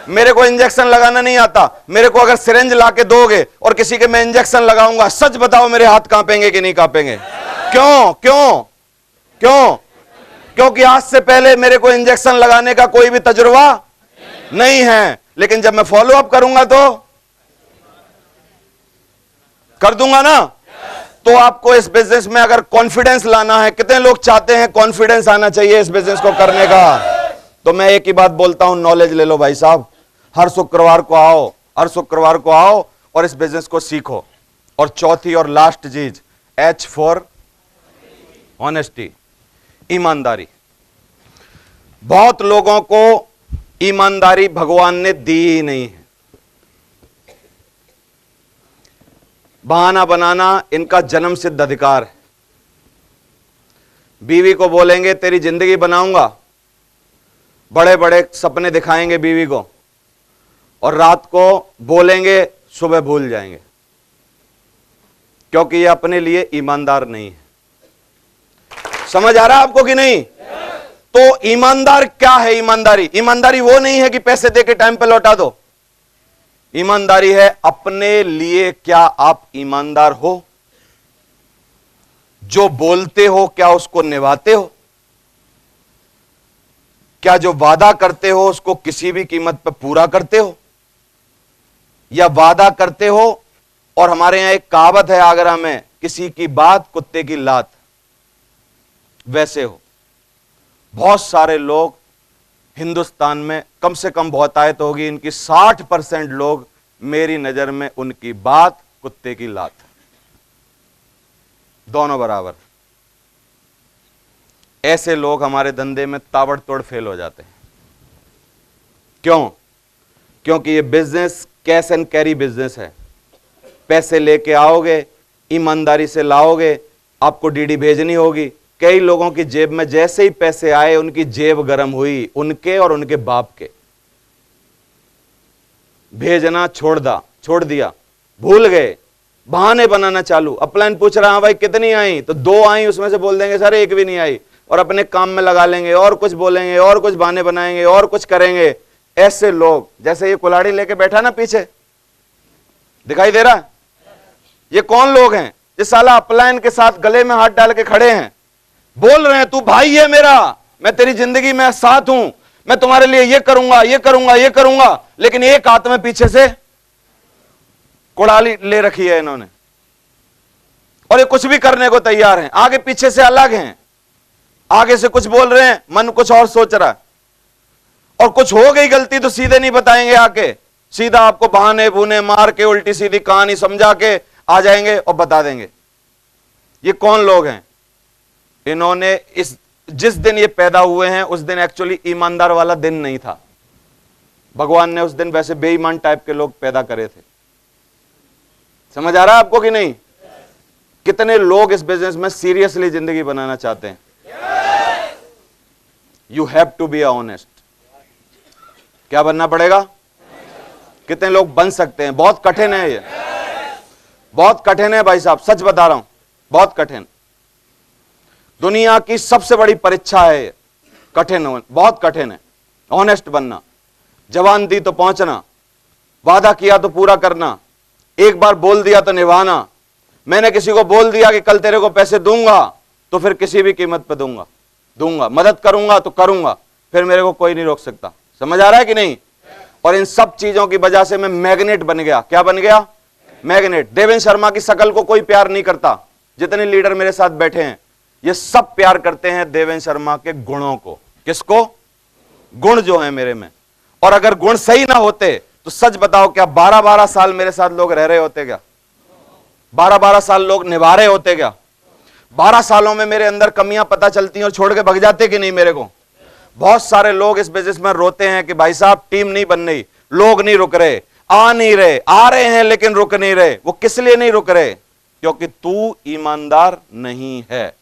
मेरे को इंजेक्शन लगाना नहीं आता, मेरे को अगर सिरिंज लाके दोगे और किसी के मैं इंजेक्शन लगाऊंगा, सच बताओ मेरे हाथ कांपेंगे कि नहीं कांपेंगे? क्यों क्यों क्यों? क्योंकि आज से पहले मेरे को इंजेक्शन लगाने का कोई भी तजुर्बा नहीं है। लेकिन जब मैं फॉलो अप करूंगा तो कर दूंगा ना। तो आपको इस बिजनेस में अगर कॉन्फिडेंस लाना है, कितने लोग चाहते हैं कॉन्फिडेंस आना चाहिए इस बिजनेस को करने का? तो मैं एक ही बात बोलता हूं, नॉलेज ले लो भाई साहब। हर शुक्रवार को आओ, हर शुक्रवार को आओ और इस बिजनेस को सीखो। और चौथी और लास्ट चीज, H फॉर ऑनेस्टी, ईमानदारी। बहुत लोगों को ईमानदारी भगवान ने दी ही नहीं है। बहाना बनाना इनका जन्म सिद्ध अधिकार है। बीवी को बोलेंगे तेरी जिंदगी बनाऊंगा, बड़े बड़े सपने दिखाएंगे बीवी को, और रात को बोलेंगे, सुबह भूल जाएंगे, क्योंकि ये अपने लिए ईमानदार नहीं है। समझ आ रहा है आपको कि नहीं? तो ईमानदार क्या है? ईमानदारी, ईमानदारी वो नहीं है कि पैसे देके टाइम पे लौटा दो। ईमानदारी है अपने लिए क्या आप ईमानदार हो? जो बोलते हो क्या उसको निभाते हो? क्या जो वादा करते हो उसको किसी भी कीमत पर पूरा करते हो, या वादा करते हो और हमारे यहां एक कहावत है आगरा में, किसी की बात कुत्ते की लात, वैसे हो। बहुत सारे लोग हिंदुस्तान में, कम से कम बहुतायत होगी इनकी, 60% लोग मेरी नजर में उनकी बात कुत्ते की लात, दोनों बराबर। ऐसे लोग हमारे धंधे में ताबड़तोड़ फेल हो जाते हैं। क्यों? क्योंकि ये business cash and carry business है। पैसे लेके आओगे, ईमानदारी से लाओगे, आपको डीडी भेजनी होगी। कई लोगों की जेब में जैसे ही पैसे आए उनकी जेब गर्म हुई, उनके और उनके बाप के। भेजना छोड़ दिया, भूल गए, बहाने बनाना चालू। अपलाइन पूछ रहा, भाई कितनी आई? तो 2 आई, उसमें से बोल देंगे सर 1 भी नहीं आई, और अपने काम में लगा लेंगे और कुछ बोलेंगे और कुछ बहाने बनाएंगे और कुछ करेंगे। ऐसे लोग, जैसे ये कुल्हाड़ी लेके बैठा ना पीछे, दिखाई दे रहा? ये कौन लोग हैं? ये साला अपलाइन के साथ गले में हाथ डाल के खड़े हैं, बोल रहे हैं तू भाई है मेरा, मैं तेरी जिंदगी में साथ हूं, मैं तुम्हारे लिए ये करूंगा ये करूंगा ये करूंगा, लेकिन एक हाथ में पीछे से कुड़ाली ले रखी है इन्होंने, और ये कुछ भी करने को तैयार हैं, आगे पीछे से अलग हैं। आगे से कुछ बोल रहे हैं, मन कुछ और सोच रहा है, और कुछ हो गई गलती तो सीधे नहीं बताएंगे आके, सीधा आपको बहाने बुने मार के उल्टी सीधी कहानी समझा के आ जाएंगे और बता देंगे। ये कौन लोग हैं? इन्होंने जिस दिन ये पैदा हुए हैं उस दिन एक्चुअली ईमानदार वाला दिन नहीं था। भगवान ने उस दिन वैसे बेईमान टाइप के लोग पैदा करे थे। समझ आ रहा है आपको कि नहीं? कितने लोग इस बिजनेस में सीरियसली जिंदगी बनाना चाहते हैं? You have to be honest. क्या बनना पड़ेगा? कितने लोग बन सकते हैं? बहुत कठिन है ये, बहुत कठिन है भाई साहब, सच बता रहा हूं, बहुत कठिन। दुनिया की सबसे बड़ी परीक्षा है ये, कठिन, बहुत कठिन है। ऑनेस्ट बनना, जबान दी तो पहुंचना, वादा किया तो पूरा करना, एक बार बोल दिया तो निभाना। मैंने किसी को बोल दिया कि कल तेरे को पैसे दूंगा, तो फिर किसी भी कीमत पे दूंगा, मदद करूंगा तो करूंगा, फिर मेरे को कोई नहीं रोक सकता। समझ आ रहा है कि नहीं? और इन सब चीजों की वजह से मैं मैग्नेट बन गया। क्या बन गया? मैग्नेट। देवेंद्र शर्मा की शकल को कोई प्यार नहीं करता, जितने लीडर मेरे साथ बैठे हैं ये सब प्यार करते हैं देवेंद्र शर्मा के गुणों को। किसको? गुण जो है मेरे में। और अगर गुण सही ना होते तो सच बताओ, क्या 12-12 साल मेरे साथ लोग रह रहे होते? क्या 12-12 साल लोग निभा रहे होते? क्या 12 सालों में मेरे अंदर कमियां पता चलती हैं और छोड़ के भग जाते कि नहीं मेरे को? बहुत सारे लोग इस बिजनेस में रोते हैं कि भाई साहब टीम नहीं बन रही, लोग नहीं रुक रहे, आ नहीं रहे, आ रहे हैं लेकिन रुक नहीं रहे। वो किस लिए नहीं रुक रहे? क्योंकि तू ईमानदार नहीं है,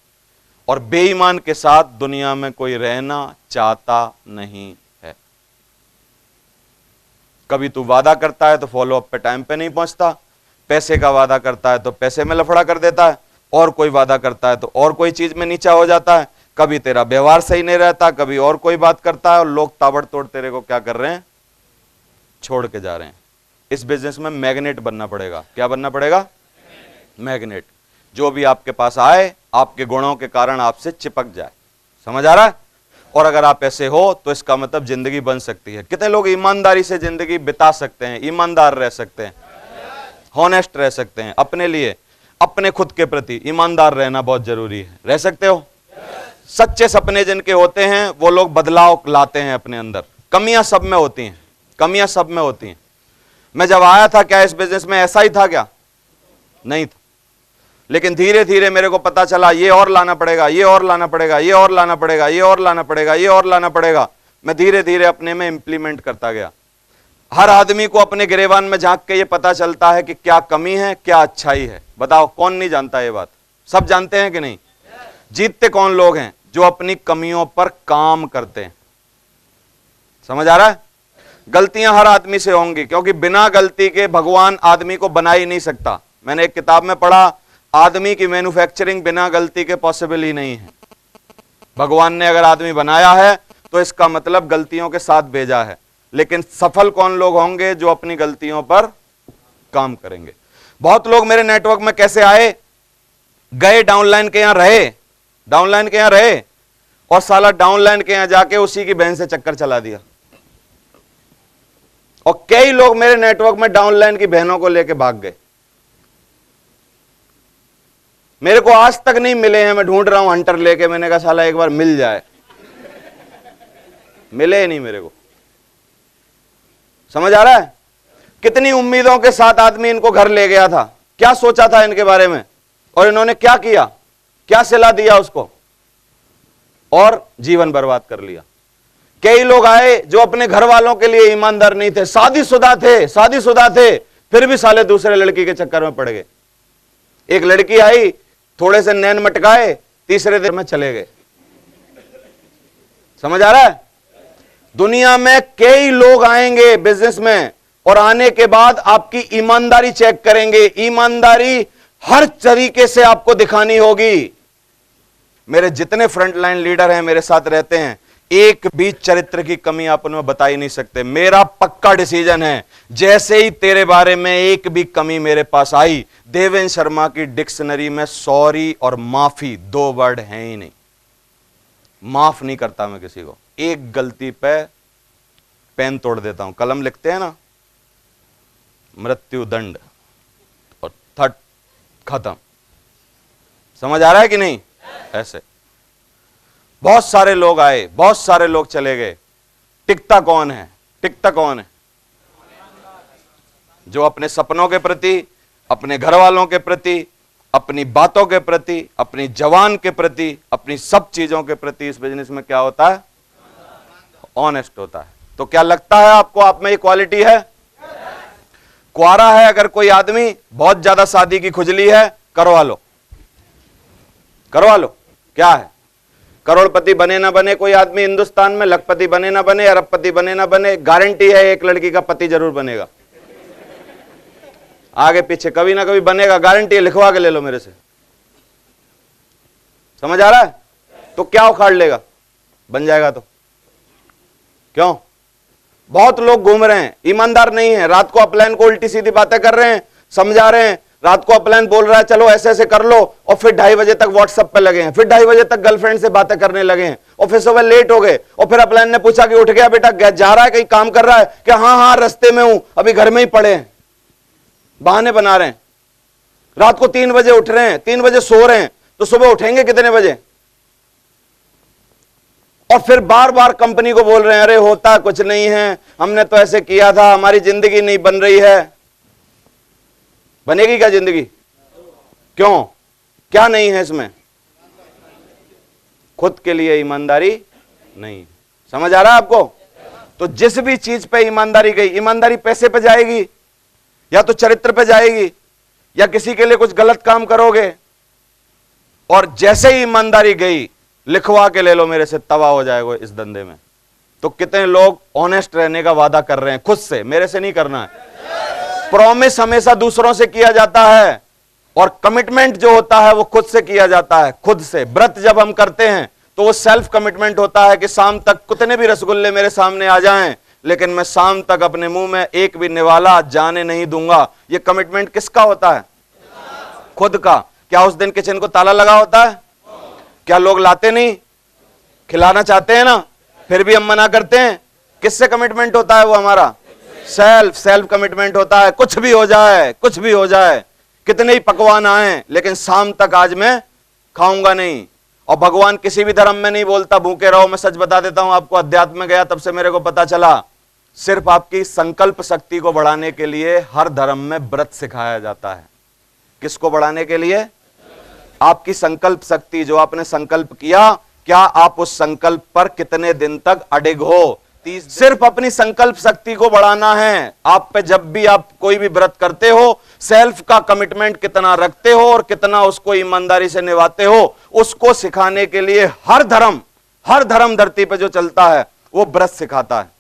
और बेईमान के साथ दुनिया में कोई रहना चाहता नहीं है। कभी तू वादा करता है तो फॉलो अप पे टाइम पे नहीं पहुंचता, पैसे का वादा करता है तो पैसे में लफड़ा कर देता है, और कोई वादा करता है तो और कोई चीज में नीचा हो जाता है, कभी तेरा व्यवहार सही नहीं रहता, कभी और कोई बात करता है, और लोग ताबड़तोड़ तेरे को क्या कर रहे हैं? छोड़ के जा रहे हैं। इस बिजनेस में मैग्नेट बनना पड़ेगा। क्या बनना पड़ेगा? मैग्नेट। जो भी आपके पास आए आपके गुणों के कारण आपसे चिपक जाए। समझ आ रहा है? और अगर आप ऐसे हो तो इसका मतलब जिंदगी बन सकती है। कितने लोग ईमानदारी से जिंदगी बिता सकते हैं, ईमानदार रह सकते हैं, हॉनेस्ट रह सकते हैं? अपने लिए, अपने खुद के प्रति ईमानदार रहना बहुत जरूरी है। रह सकते हो? सच्चे सपने जिनके होते हैं वो लोग बदलाव लाते हैं अपने अंदर। कमियां सब में होती हैं, कमियां सब में होती हैं। मैं जब आया था, क्या इस बिजनेस में ऐसा ही था? क्या नहीं था। लेकिन धीरे धीरे मेरे को पता चला ये और लाना पड़ेगा, ये और लाना पड़ेगा, ये और लाना पड़ेगा, ये और लाना पड़ेगा, ये और लाना पड़ेगा। मैं धीरे धीरे अपने में इंप्लीमेंट करता गया। हर आदमी को अपने गिरेबान में झांक के ये पता चलता है कि क्या कमी है, क्या अच्छाई है। बताओ कौन नहीं जानता ये बात? सब जानते हैं कि नहीं? जीतते कौन लोग हैं? जो अपनी कमियों पर काम करते हैं। समझ आ रहा है? गलतियां हर आदमी से होंगी, क्योंकि बिना गलती के भगवान आदमी को बना ही नहीं सकता। मैंने एक किताब में पढ़ा, आदमी की मैन्युफैक्चरिंग बिना गलती के पॉसिबल ही नहीं है। भगवान ने अगर आदमी बनाया है तो इसका मतलब गलतियों के साथ भेजा है। लेकिन सफल कौन लोग होंगे? जो अपनी गलतियों पर काम करेंगे। बहुत लोग मेरे नेटवर्क में कैसे आए? गए डाउनलाइन के यहां रहे, डाउनलाइन के यहां रहे, और साला डाउनलाइन के यहां जाके उसी की बहन से चक्कर चला दिया। और कई लोग मेरे नेटवर्क में डाउनलाइन की बहनों को लेके भाग गए। मेरे को आज तक नहीं मिले हैं, मैं ढूंढ रहा हूं हंटर लेके। मैंने कहा साला एक बार मिल जाए, मिले ही नहीं मेरे को। समझ आ रहा है? कितनी उम्मीदों के साथ आदमी इनको घर ले गया था, क्या सोचा था इनके बारे में, और इन्होंने क्या किया, क्या सिला दिया उसको, और जीवन बर्बाद कर लिया। कई लोग आए जो अपने घर वालों के लिए ईमानदार नहीं थे, शादीशुदा थे, फिर भी साले दूसरे लड़की के चक्कर में पड़ गए। एक लड़की आई, थोड़े से नैन मटकाए, तीसरे दिन में चले गए। समझ आ रहा है? दुनिया में कई लोग आएंगे बिजनेस में, और आने के बाद आपकी ईमानदारी चेक करेंगे। ईमानदारी हर तरीके से आपको दिखानी होगी। मेरे जितने फ्रंटलाइन लीडर हैं, मेरे साथ रहते हैं, एक भी चरित्र की कमी आप उनमें बता ही नहीं सकते। मेरा पक्का डिसीजन है, जैसे ही तेरे बारे में एक भी कमी मेरे पास आई, देवेंद्र शर्मा की डिक्शनरी में सॉरी और माफी 2 वर्ड हैं ही नहीं। माफ नहीं करता मैं किसी को। एक गलती पे पेन तोड़ देता हूं। कलम लिखते हैं ना, मृत्यु दंड, और थट खत्म। समझ आ रहा है कि नहीं? ऐसे बहुत सारे लोग आए, बहुत सारे लोग चले गए। टिकता कौन है? टिकता कौन है? जो अपने सपनों के प्रति, अपने घर वालों के प्रति, अपनी बातों के प्रति, अपनी जवान के प्रति, अपनी सब चीजों के प्रति इस बिजनेस में क्या होता है? ऑनेस्ट होता है। तो क्या लगता है आपको आप में ये क्वालिटी है? कुआरा है अगर कोई आदमी, बहुत ज्यादा शादी की खुजली है, करवा लो, करवा लो। क्या है? करोड़पति बने ना बने कोई आदमी हिंदुस्तान में, लखपति बने ना बने, अरबपति बने ना बने, गारंटी है एक लड़की का पति जरूर बनेगा। आगे पीछे कभी ना कभी बनेगा, गारंटी है, लिखवा के ले लो मेरे से। समझ आ रहा है? तो क्या उखाड़ लेगा? बन जाएगा तो। क्यों? बहुत लोग घूम रहे हैं, ईमानदार नहीं है, रात को अपलाइन को उल्टी सीधी बातें कर रहे हैं, समझा रहे हैं। रात को अपलाइन बोल रहा है चलो ऐसे ऐसे कर लो, और फिर 2:30 बजे तक व्हाट्सएप पे लगे हैं, फिर 2:30 बजे तक गर्लफ्रेंड से बातें करने लगे हैं, और फिर सुबह लेट हो गए, और फिर अपलाइन ने पूछा कि उठ गया बेटा, जा रहा है कहीं काम कर रहा है कि हाँ हाँ रास्ते में हूं, अभी घर में ही पड़े हैं। बहाने बना रहे हैं। रात को 3 बजे उठ रहे हैं, 3 बजे सो रहे हैं, तो सुबह उठेंगे कितने बजे? और फिर बार बार कंपनी को बोल रहे हैं अरे होता कुछ नहीं है, हमने तो ऐसे किया था, हमारी जिंदगी नहीं बन रही है। बनेगी क्या जिंदगी? क्यों? क्या नहीं है इसमें? खुद के लिए ईमानदारी नहीं। समझ आ रहा है आपको? तो जिस भी चीज पे ईमानदारी गई, ईमानदारी पैसे पे जाएगी, या तो चरित्र पे जाएगी, या किसी के लिए कुछ गलत काम करोगे, और जैसे ही ईमानदारी गई, लिखवा के ले लो मेरे से, तबाह हो जाएगा इस धंधे में। तो कितने लोग ऑनेस्ट रहने का वादा कर रहे हैं खुद से, मेरे से नहीं करना है। प्रॉमिस हमेशा दूसरों से किया जाता है, और कमिटमेंट जो होता है वो खुद से किया जाता है, खुद से। व्रत जब हम करते हैं तो वो सेल्फ कमिटमेंट होता है कि शाम तक कितने भी रसगुल्ले मेरे सामने आ जाएं, लेकिन मैं शाम तक अपने मुंह में एक भी निवाला जाने नहीं दूंगा। ये कमिटमेंट किसका होता है? खुद का। क्या उस दिन किचन को ताला लगा होता है? क्या लोग लाते नहीं? खिलाना चाहते हैं ना, फिर भी हम मना करते हैं। किससे कमिटमेंट होता है वो हमारा? सेल्फ कमिटमेंट होता है। कुछ भी हो जाए, कुछ भी हो जाए, कितने ही पकवान आए, लेकिन शाम तक आज मैं खाऊंगा नहीं। और भगवान किसी भी धर्म में नहीं बोलता भूखे रहो। मैं सच बता देता हूं आपको, अध्यात्म में गया तब से मेरे को पता चला, सिर्फ आपकी संकल्प शक्ति को बढ़ाने के लिए हर धर्म में व्रत सिखाया जाता है। किसको बढ़ाने के लिए? आपकी संकल्प शक्ति, जो आपने संकल्प किया, क्या आप उस संकल्प पर कितने दिन तक अडिग हो? सिर्फ अपनी संकल्प शक्ति को बढ़ाना है। आप पे जब भी आप कोई भी व्रत करते हो, सेल्फ का कमिटमेंट कितना रखते हो और कितना उसको ईमानदारी से निभाते हो, उसको सिखाने के लिए हर धर्म धरती पे जो चलता है वो व्रत सिखाता है।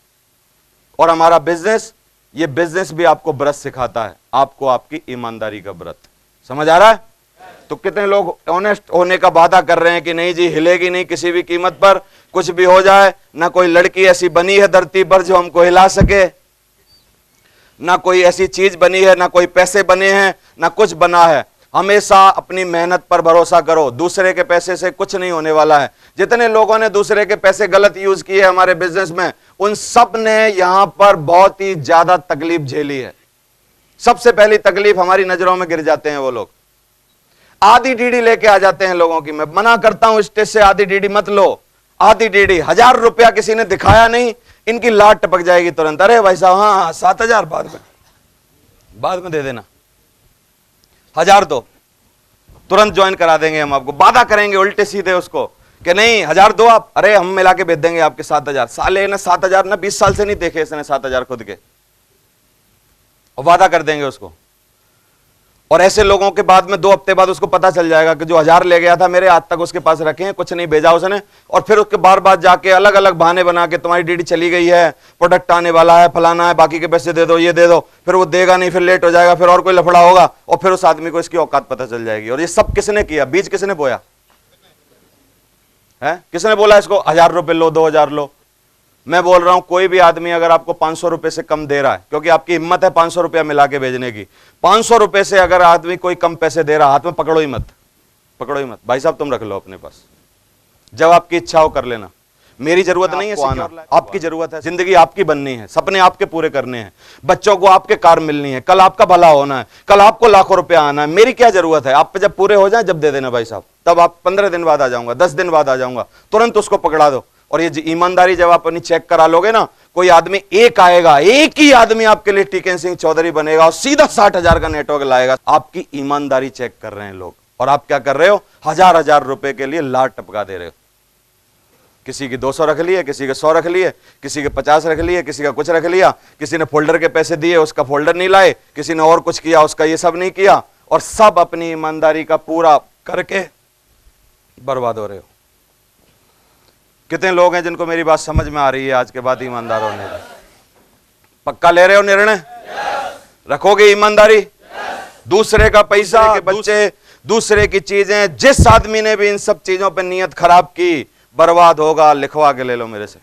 और हमारा बिजनेस, ये बिजनेस भी आपको व्रत सिखाता है, आपको आपकी ईमानदारी का व्रत। समझ आ रहा है? तो कितने लोग ऑनेस्ट होने का वादा कर रहे हैं कि नहीं जी हिलेगी नहीं किसी भी कीमत पर, कुछ भी हो जाए, ना कोई लड़की ऐसी बनी है धरती पर जो हमको हिला सके, ना कोई ऐसी चीज बनी है, ना कोई पैसे बने हैं, ना कुछ बना है। हमेशा अपनी मेहनत पर भरोसा करो, दूसरे के पैसे से कुछ नहीं होने वाला है। जितने लोगों ने दूसरे के पैसे गलत यूज किए हमारे बिजनेस में, उन सब ने यहां पर बहुत ही ज्यादा तकलीफ झेली है। सबसे पहली तकलीफ हमारी नजरों में गिर जाते हैं वो लोग, आधी डीडी लेके आ जाते हैं लोगों की। मैं मना करता हूं स्टेज से आधी डीडी मत लो। आधी डीडी 1000 रुपया किसी ने दिखाया नहीं, इनकी लाट टपक जाएगी तुरंत। अरे भाई साहब, हाँ 7000 बाद में दे देना, 1000 दो, तुरंत ज्वाइन करा देंगे हम आपको। वादा करेंगे उल्टे सीधे उसको कि नहीं 1000 दो आप, अरे हम मिला के भेज देंगे आपके 7000। साले ने 7000 ना 20 साल से नहीं देखे इसने 7000 खुद के, और वादा कर देंगे उसको। और ऐसे लोगों के बाद में 2 हफ्ते बाद उसको पता चल जाएगा कि जो 1000 ले गया था मेरे, आज तक उसके पास रखे हैं, कुछ नहीं भेजा उसने। और फिर उसके बार बार जाके अलग अलग बहाने बना के तुम्हारी डीडी चली गई है, प्रोडक्ट आने वाला है, फलाना है, बाकी के पैसे दे दो, ये दे दो। फिर वो देगा नहीं, फिर लेट हो जाएगा, फिर और कोई लफड़ा होगा, और फिर उस आदमी को इसकी औकात पता चल जाएगी। और ये सब किसने किया? बीज किसने बोया है? किसने बोला इसको 1000 रुपए लो, 2000 लो? मैं बोल रहा हूं कोई भी आदमी अगर आपको 500 रुपए से कम दे रहा है, क्योंकि आपकी हिम्मत है 500 रुपया मिला के भेजने की, 500 रुपए से अगर आदमी कोई कम पैसे दे रहा, हाथ में पकड़ो ही मत, पकड़ो ही मत। भाई साहब तुम रख लो अपने पास, जब आपकी इच्छा हो कर लेना। मेरी जरूरत नहीं है आना, आपकी जरूरत है। जिंदगी आपकी बननी है, सपने आपके पूरे करने हैं, बच्चों को आपके कार मिलनी है, कल आपका भला होना है, कल आपको लाखों रुपया आना है। मेरी क्या जरूरत है? आप पे जब पूरे हो जाए जब दे देना भाई साहब, तब आप 15 दिन बाद आ जाऊंगा, 10 दिन बाद आ जाऊंगा, तुरंत उसको पकड़ा दो। और ये ईमानदारी जब आप अपनी चेक करा लोगे ना, कोई आदमी एक आएगा, एक ही आदमी आपके लिए टीकन सिंह चौधरी बनेगा और सीधा 60,000 का नेटवर्क लाएगा। आपकी ईमानदारी चेक कर रहे हैं लोग, और आप क्या कर रहे हो? 1000 रुपए के लिए लाट टपका दे रहे हो। किसी की 200 रख लिए, किसी के 100 रख लिए, किसी के 50 रख लिए, किसी का कुछ रख लिया, किसी ने फोल्डर के पैसे दिए उसका फोल्डर नहीं लाए, किसी ने और कुछ किया उसका ये सब नहीं किया, और सब अपनी ईमानदारी का पूरा करके बर्बाद हो रहे हो। कितने लोग हैं जिनको मेरी बात समझ में आ रही है आज के बाद ईमानदार होने का? पक्का ले रहे हो निर्णय? रखोगे ईमानदारी? दूसरे का पैसा, बच्चे, दूसरे की चीजें, जिस आदमी ने भी इन सब चीजों पर नियत खराब की बर्बाद होगा। लिखवा के ले लो मेरे से।